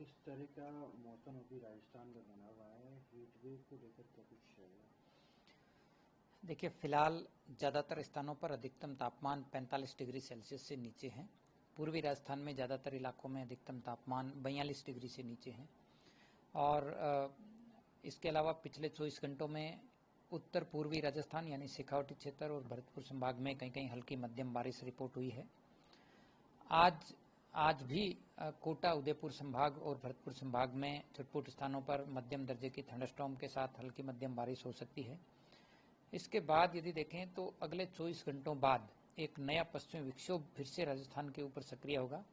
किस तरह का मौसम अभी राजस्थान में बना हुआ है? हीट वेव को लेकर क्या कुछ है? देखिए, फिलहाल ज़्यादातर स्थानों पर अधिकतम तापमान 45 डिग्री सेल्सियस से नीचे है। पूर्वी राजस्थान में ज़्यादातर इलाकों में अधिकतम तापमान 42 डिग्री से नीचे है। और इसके अलावा पिछले 24 घंटों में उत्तर पूर्वी राजस्थान यानी शेखावाटी क्षेत्र और भरतपुर संभाग में कहीं कहीं हल्की मध्यम बारिश रिपोर्ट हुई है। आज भी कोटा, उदयपुर संभाग और भरतपुर संभाग में छुटपुट स्थानों पर मध्यम दर्जे की थंडरस्टॉर्म के साथ हल्की मध्यम बारिश हो सकती है। इसके बाद यदि देखें तो अगले 24 घंटों बाद एक नया पश्चिमी विक्षोभ फिर से राजस्थान के ऊपर सक्रिय होगा।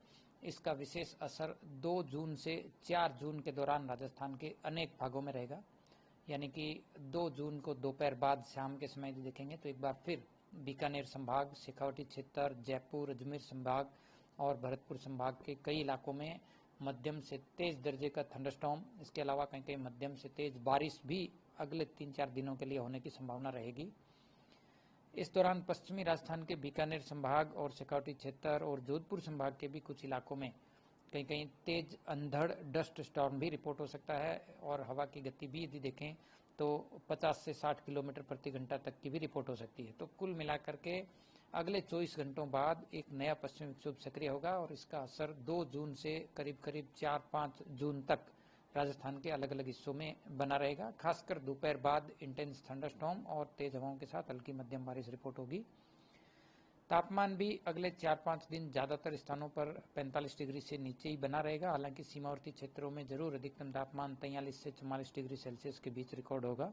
इसका विशेष असर 2 जून से 4 जून के दौरान राजस्थान के अनेक भागों में रहेगा। यानी कि 2 जून को दोपहर बाद शाम के समय यदि देखेंगे तो एक बार फिर बीकानेर संभाग, शेखावाटी क्षेत्र, जयपुर, अजमेर संभाग और भरतपुर संभाग के कई इलाकों में मध्यम से तेज दर्जे का थंडरस्टॉर्म, इसके अलावा कहीं कहीं मध्यम से तेज बारिश भी अगले 3-4 दिनों के लिए होने की संभावना रहेगी। इस दौरान पश्चिमी राजस्थान के बीकानेर संभाग और शेखावाटी क्षेत्र और जोधपुर संभाग के भी कुछ इलाकों में कहीं कहीं तेज अंधड़ डस्ट स्टॉर्म भी रिपोर्ट हो सकता है और हवा की गति भी यदि देखें तो 50 से 60 किलोमीटर प्रति घंटा तक की भी रिपोर्ट हो सकती है। तो कुल मिलाकर के अगले 24 घंटों बाद एक नया पश्चिमी विक्षोभ सक्रिय होगा और इसका असर 2 जून से करीब करीब 4-5 जून तक राजस्थान के अलग अलग हिस्सों में बना रहेगा। खासकर दोपहर बाद इंटेंस थंडरस्टॉर्म और तेज हवाओं के साथ हल्की मध्यम बारिश रिपोर्ट होगी। तापमान भी अगले 4-5 दिन ज़्यादातर स्थानों पर 45 डिग्री से नीचे ही बना रहेगा। हालांकि सीमावर्ती क्षेत्रों में जरूर अधिकतम तापमान 43 से 44 डिग्री सेल्सियस के बीच रिकॉर्ड होगा।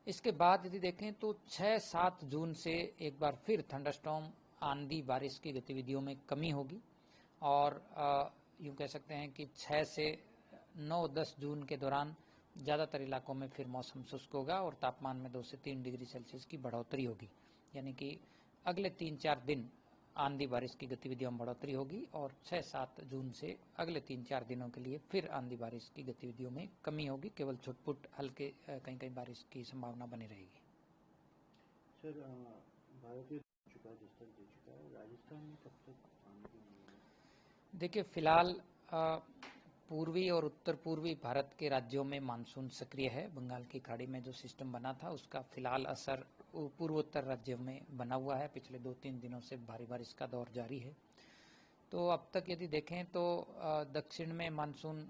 इसके बाद यदि देखें तो 6-7 जून से एक बार फिर थंडरस्टॉर्म, आंधी, बारिश की गतिविधियों में कमी होगी और यूँ कह सकते हैं कि 6 से 9-10 जून के दौरान ज़्यादातर इलाकों में फिर मौसम शुष्क होगा और तापमान में 2 से 3 डिग्री सेल्सियस की बढ़ोतरी होगी। यानी कि अगले 3-4 दिन आंधी बारिश की गतिविधियों में बढ़ोतरी होगी और 6-7 जून से अगले 3-4 दिनों के लिए फिर आंधी बारिश की गतिविधियों में कमी होगी। केवल छुटपुट हल्के कहीं कहीं बारिश की संभावना बनी रहेगी। सर, भारतीय चुका है, जिस तक दे चुका है, राजस्थान में कब तक आने की उम्मीद है? देखिए, फिलहाल पूर्वी और उत्तर पूर्वी भारत के राज्यों में मानसून सक्रिय है। बंगाल की खाड़ी में जो सिस्टम बना था उसका फिलहाल असर पूर्वोत्तर राज्यों में बना हुआ है। पिछले 2-3 दिनों से भारी बारिश का दौर जारी है। तो अब तक यदि देखें तो दक्षिण में मानसून